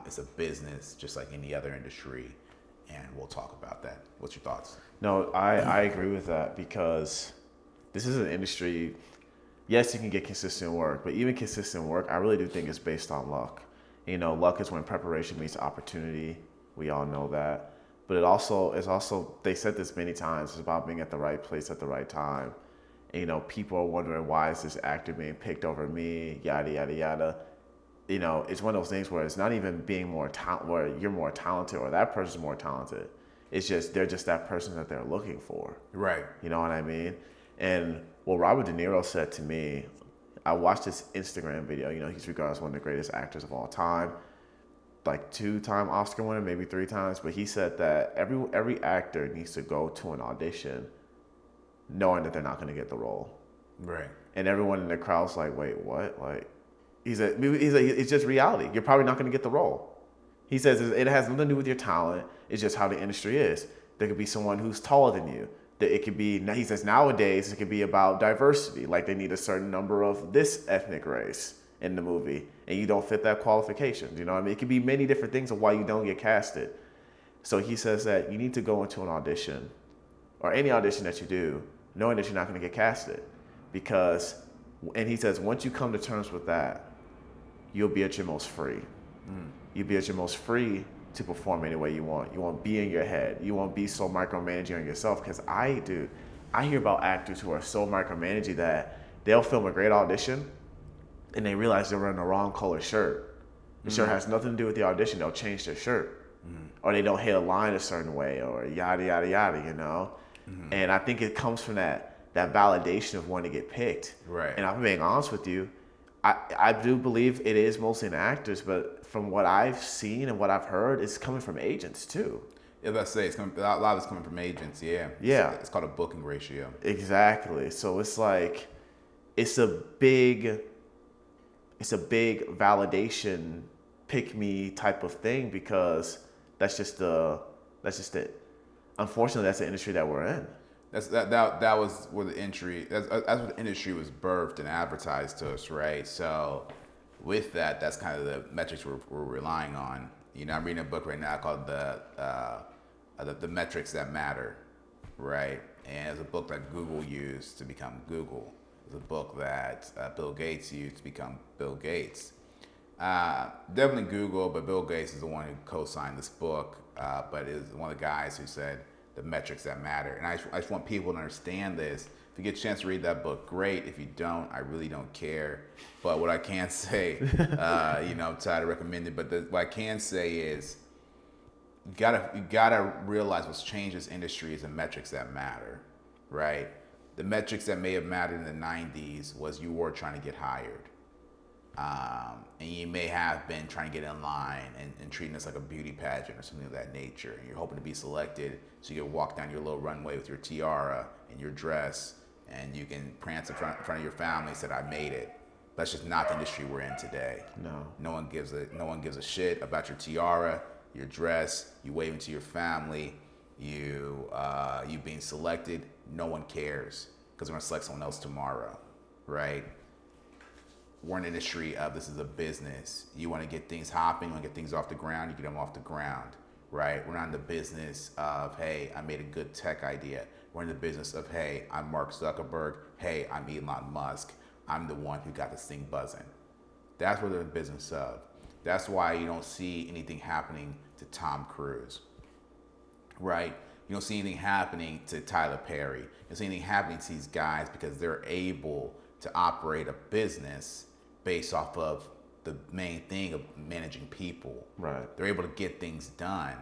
It's a business just like any other industry, and we'll talk about that. What's your thoughts? No, I agree with that because this is an industry. Yes, you can get consistent work, but even consistent work, I really do think it's based on luck. Luck is when preparation meets opportunity. We all know that. But it's also, they said this many times, it's about being at the right place at the right time. And, people are wondering, why is this actor being picked over me, yada, yada, yada. It's one of those things where it's not even being where you're more talented or that person's more talented. It's just, they're just that person that they're looking for. Right. You know what I mean? And what Robert De Niro said to me, I watched this Instagram video. He's regarded as one of the greatest actors of all time, like 2-time Oscar winner, maybe 3 times. But he said that every actor needs to go to an audition knowing that they're not going to get the role. Right. And everyone in the crowd's like, wait, what? Like, he said, it's just reality. You're probably not going to get the role. He says it has nothing to do with your talent. It's just how the industry is. There could be someone who's taller than you. It could be, he says nowadays, it could be about diversity. Like they need a certain number of this ethnic race in the movie, and you don't fit that qualification. You know what I mean? It could be many different things of why you don't get casted. So he says that you need to go into an audition, or any audition that you do, knowing that you're not going to get casted. And he says, once you come to terms with that, you'll be at your most free. You'll be at your most free to perform any way you want. You won't be in your head. You won't be so micromanaging on yourself. Because I hear about actors who are so micromanaging that they'll film a great audition and they realize they're wearing the wrong color shirt. The shirt has nothing to do with the audition. They'll change their shirt. Or they don't hit a line a certain way, or yada, yada, yada, And I think it comes from that validation of wanting to get picked. Right. And I'm being honest with you, I do believe it is mostly in actors, but from what I've seen and what I've heard, it's coming from agents too. Yeah, let's say a lot of it's coming from agents. Yeah. Yeah. It's called a booking ratio. Exactly. So it's like, it's a big validation pick me type of thing, because that's just it. Unfortunately, that's the industry that we're in. That was where that's what the industry was birthed and advertised to us, right? So with that's kind of the metrics we're relying on. I'm reading a book right now called the Metrics That Matter, right? And it's a book that Google used to become Google. It's a book that Bill Gates used to become Bill Gates. Definitely Google, but Bill Gates is the one who co-signed this book, but is one of the guys who said the metrics that matter. And I just want people to understand this. If you get a chance to read that book, great. If you don't, I really don't care. But what I can say, I'm tired of recommending, but what I can say is you gotta realize what's changed this industry is the metrics that matter, right? The metrics that may have mattered in the 90s was you were trying to get hired. And you may have been trying to get in line and treating this like a beauty pageant or something of that nature. And you're hoping to be selected so you can walk down your little runway with your tiara and your dress, and you can prance in front of your family and say, I made it. That's just not the industry we're in today. No. No one gives a shit about your tiara, your dress, you waving to your family, you being selected. No one cares, because they're gonna select someone else tomorrow, right? We're in an industry of, this is a business. You want to get things hopping, you want to get things off the ground, you get them off the ground, right? We're not in the business of, hey, I made a good tech idea. We're in the business of, hey, I'm Mark Zuckerberg. Hey, I'm Elon Musk. I'm the one who got this thing buzzing. That's what they're in the business of. That's why you don't see anything happening to Tom Cruise, right? You don't see anything happening to Tyler Perry. You don't see anything happening to these guys because they're able to operate a business based off of the main thing of managing people. Right. They're able to get things done.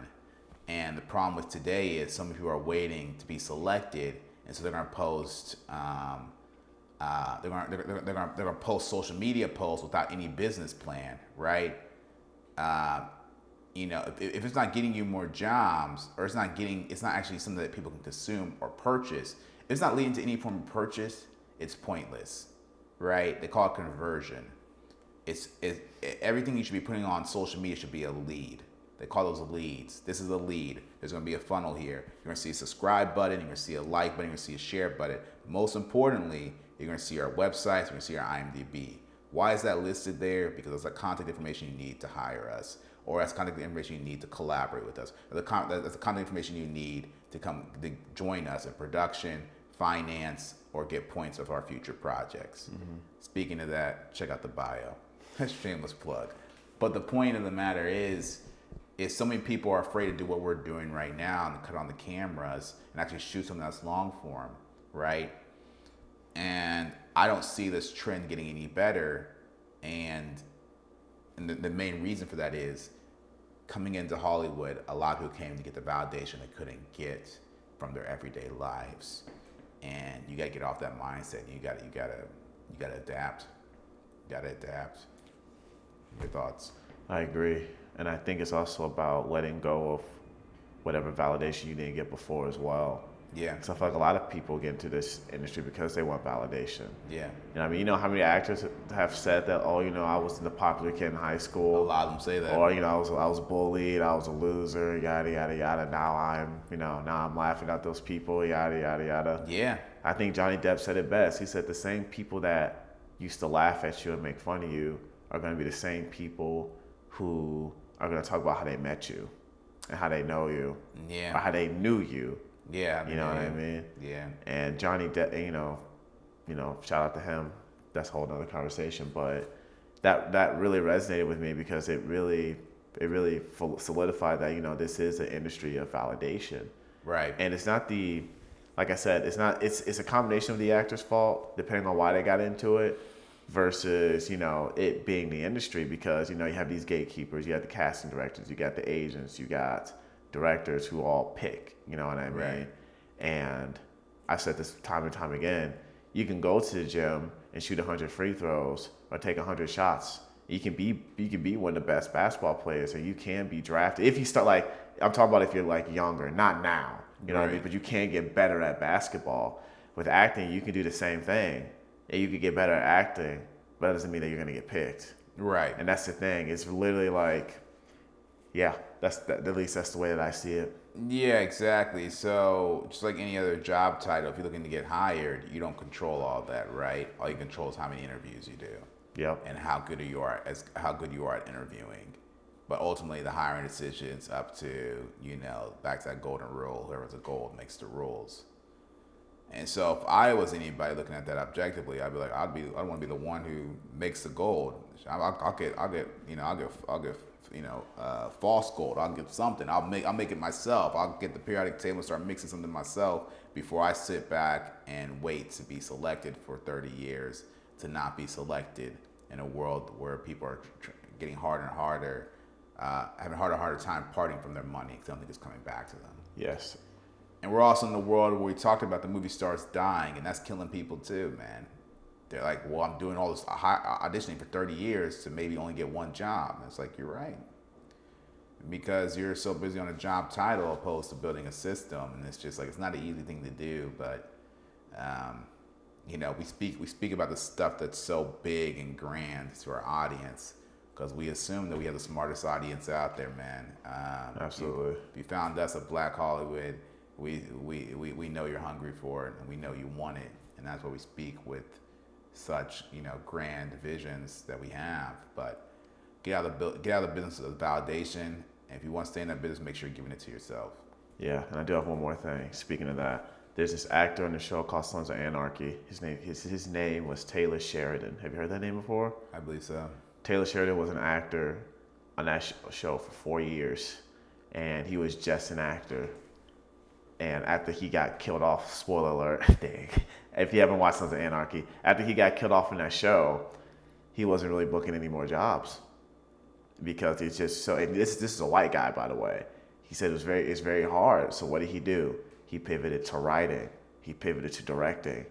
And the problem with today is some people are waiting to be selected, and so they're going to post they're going to post social media posts without any business plan, right? If it's not getting you more jobs, or it's not actually something that people can consume or purchase, if it's not leading to any form of purchase, it's pointless, right? They call it conversion. It's everything you should be putting on social media should be a lead. They call those leads. This is a lead. There's going to be a funnel here. You're going to see a subscribe button. You're going to see a like button. You're going to see a share button. Most importantly, you're going to see our websites. You're going to see our IMDb. Why is that listed there? Because it's the contact information you need to hire us, or that's contact information you need to collaborate with us, or that's the contact information you need to come to join us in production, finance, or get points of our future projects. Speaking of that, check out the bio. Shameless plug. But the point of the matter is so many people are afraid to do what we're doing right now and cut on the cameras and actually shoot something that's long form, right? And I don't see this trend getting any better. And the main reason for that is coming into Hollywood, a lot of people came to get the validation they couldn't get from their everyday lives. And you gotta get off that mindset. You gotta adapt. You gotta adapt. Your thoughts? I agree. And I think it's also about letting go of whatever validation you didn't get before as well. Yeah. So I feel like a lot of people get into this industry because they want validation. Yeah. You know, I mean, you know how many actors have said that? Oh, you know, I was the popular kid in high school. A lot of them say that. Or you know, I was bullied. I was a loser. Yada yada yada. Now I'm laughing at those people. Yada yada yada. Yeah. I think Johnny Depp said it best. He said the same people that used to laugh at you and make fun of you are going to be the same people who are going to talk about how they met you and how they know you. Yeah. Or how they knew you. Yeah, I mean, you know what I mean? Yeah. And Johnny Depp, you know, shout out to him. That's a whole nother conversation. But that really resonated with me because it really solidified that, you know, this is an industry of validation. Right. And it's not like I said, it's a combination of the actor's fault, depending on why they got into it, versus, you know, it being the industry because, you know, you have these gatekeepers, you have the casting directors, you got the agents, you got directors who all pick, you know what I mean? Right. And I've said this time and time again, you can go to the gym and shoot 100 free throws or take 100 shots. You can be one of the best basketball players, and you can be drafted. If you start, like, I'm talking about if you're like younger, not now, you know what I mean? But you can get better at basketball. With acting, you can do the same thing, and you can get better at acting, but that doesn't mean that you're gonna get picked. Right. And that's the thing. It's literally like, yeah, at least that's the way that I see it. Yeah, exactly. So just like any other job title, if you're looking to get hired, you don't control all that, right? All you control is how many interviews you do. Yep. And how good you are at interviewing. But ultimately, the hiring decision's up to, you know, back to that golden rule. Whoever's a gold makes the rules. And so if I was anybody looking at that objectively, I'd be like, I don't want to be the one who makes the gold. I'll get false gold. I'll get something. I'll make it myself. I'll get the periodic table and start mixing something myself before I sit back and wait to be selected for 30 years to not be selected in a world where people are getting harder and harder, having a harder and harder time parting from their money because I don't think it's coming back to them. Yes. And we're also in the world where we talked about the movie stars dying, and that's killing people too, man. They're like, well, I'm doing all this auditioning for 30 years to maybe only get one job. And it's like, you're right. Because you're so busy on a job title opposed to building a system. And it's just like, it's not an easy thing to do, but, you know, we speak about the stuff that's so big and grand to our audience because we assume that we have the smartest audience out there, man. Absolutely. If you found us at Black Hollywood, we know you're hungry for it and we know you want it. And that's why we speak with such, you know, grand visions that we have. But get out of the business of validation. And if you want to stay in that business, make sure you're giving it to yourself. Yeah, and I do have one more thing. Speaking of that, there's this actor on the show called Sons of Anarchy. His name was Taylor Sheridan. Have you heard that name before? I believe so. Taylor Sheridan was an actor on that show for 4 years, and he was just an actor. And after he got killed off, spoiler alert, dang, if you haven't watched Sons of Anarchy, after he got killed off in that show, he wasn't really booking any more jobs because it's just so. And this is a white guy, by the way. He said it's very hard. So what did he do? He pivoted to writing. He pivoted to directing,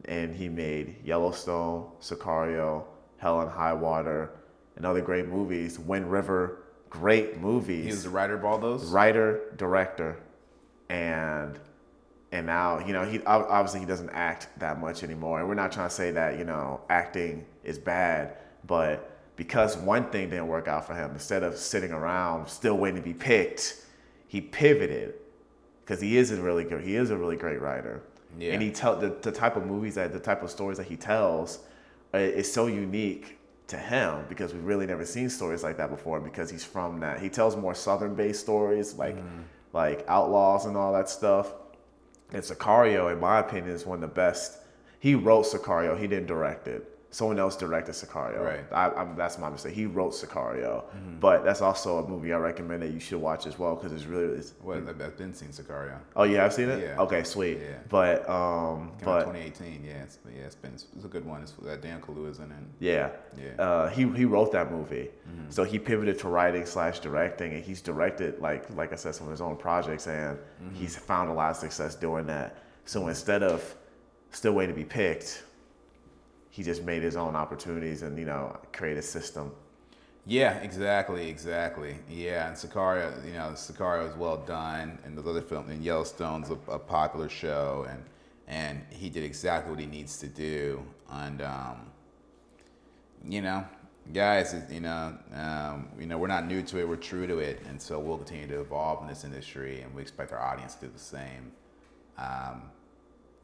and he made Yellowstone, Sicario, Hell and High Water, and other great movies. Wind River, great movies. He was the writer of all those? Writer, director, and now, you know, he obviously doesn't act that much anymore. And we're not trying to say that, you know, acting is bad, but because one thing didn't work out for him, instead of sitting around still waiting to be picked, he pivoted because he is a really great writer. Yeah. And he the type of movies the type of stories that he tells it's so unique to him because we've really never seen stories like that before because he's from that. He tells more Southern-based stories like Outlaws and all that stuff. And Sicario, in my opinion, is one of the best. He wrote Sicario. He didn't direct it. Someone else directed Sicario. Right. That's my mistake. He wrote Sicario. But that's also a movie I recommend that you should watch as well because it's really... I've been seeing Sicario. Oh, you have seen it? Yeah. Okay, sweet. Yeah. But... Came out 2018, it's a good one. It's Dan Kaluuya's in it. Yeah. Yeah. He wrote that movie. So he pivoted to writing / directing, and he's directed, like I said, some of his own projects, and he's found a lot of success doing that. So instead of still waiting to be picked, he just made his own opportunities and, create a system. Yeah, exactly. Yeah, and Sicario is well done, and the other film, and Yellowstone's a popular show, and he did exactly what he needs to do. And guys, we're not new to it; we're true to it, and so we'll continue to evolve in this industry, and we expect our audience to do the same.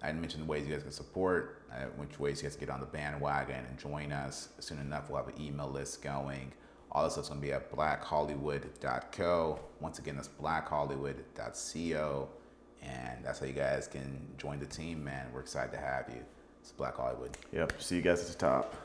I mentioned the ways you guys can support, which ways you guys can get on the bandwagon and join us. Soon enough, we'll have an email list going. All this stuff's going to be at blackhollywood.co. Once again, that's blackhollywood.co. And that's how you guys can join the team, man. We're excited to have you. It's Black Hollywood. Yep. See you guys at the top.